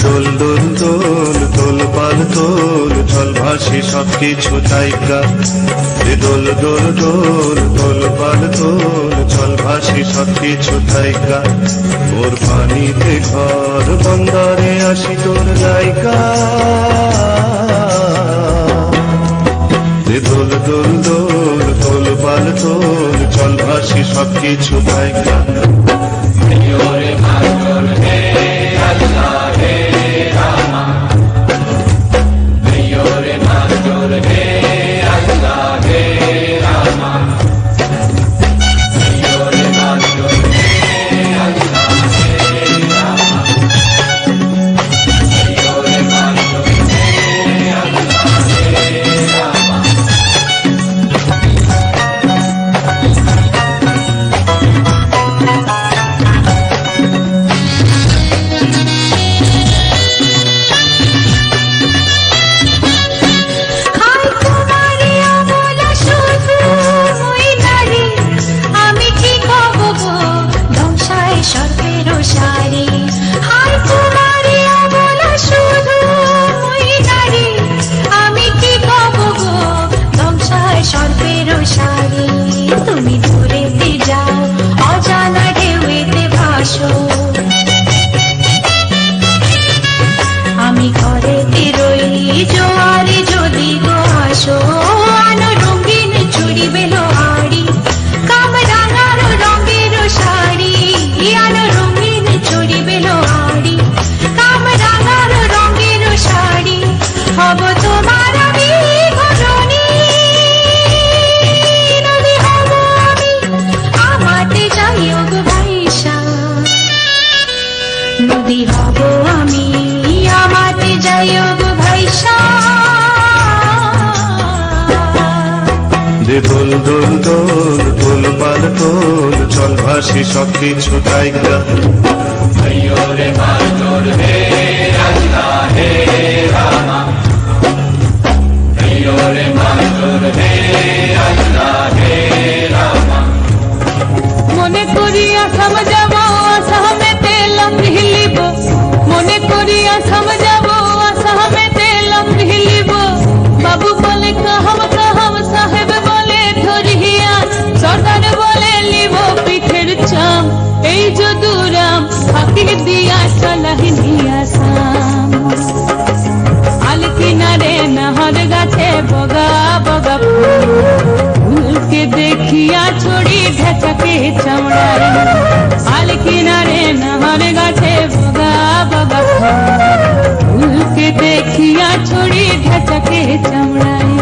দোল দোল দোল দোল পাল দোল চল ভাসি সবকিছু জায়গা। দোল দোল দোল দোল পাল দোল চল ভাসি সবকিছু জায়গা। ওর পানিতে ঘর বন্দরে আসি তোর জায়গা। দোল দোল দোল দোল পাল দোল চল ভাসি সবকিছু জায়গা। আমি ঘরেতে রই জোয়ারে যদি গো আসো, আনো রঙিন চুড়ি বেলোয়ারি কামরাঙার রঙের শাড়ি। আনো রঙিন চুড়ি বেলোয়ারি কামরাঙার রঙের শাড়ি। হব তোমার আমি ঘরণী, নদী হব আমি আমাতে যাইও গো ভাইসা। নদী হব আমি আমাতে যাইও গো ভাইসা। দোল দোল দোল দোল পাল দোল চল ভাসি সবকিছু জায়গা। রে মাস্টার হে আল্লাহ হে রামা, রে মাস্টার হে আল্লাহ হে রামা। মনে করি আসাম যাব, আসামেতে লম্বিলিব। মনে করি আসাম যাব, আসামেতে লম্বিলিব। বাবু বলে কাহাম কাহাম, সাহেব বলে ধরিয়া, সর্দার বলে লিব পিঠের চাম। এই যদুরাম ফাঁকি দিয়া চলাহিনি আসাম। আল কিনারে নহর গাছে বগা বগা ফুলকে দেখিয়া ছড়ি ঢেচাকে চামড়ায়। আল কিনারে নহর গাছে বগা বগা ফুলকে দেখিয়া ছড়ি ঢেচাকে চামড়ায়।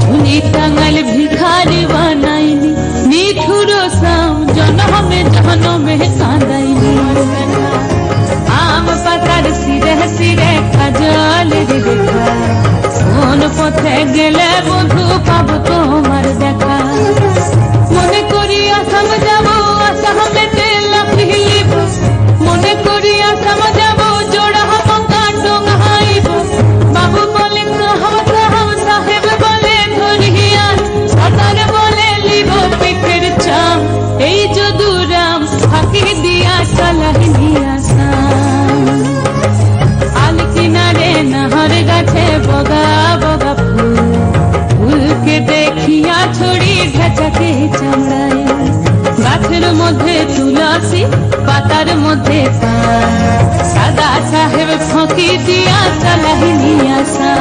ঝুলি টাঙ্গাল ভিখারি বানাইনি, নিঠুর সাম জনমে জনমে কাঁদাইনি। আম পাতার সিরে সিরে কাজল রেখা, কোন পথে গেলে বধু পাব তোমার দেখা। মনে করি আসাম যাব, আসামেতে লাফিলিব। মনে করি আসাম যাব, জোড়া হব কাটং হাইব। বাবু বলে কাহাম কাহাম, সাহেব বলে ধরিয়া, সর্দার বলে লিব পিঠের চাম। এই যদুরাম ফাঁকি দিয়া চলাহিনি আসাম। আল কিনারে নহর গাছে বগা বগা ফুলকে দেখিয়া ছড়ি ঢেচাকে চামড়ায়। গাছের মধ্যে তুলসী, পাতার মধ্যে পান, সাদা সাহেব ফাঁকি দিয়া চলাহিনি আসাম।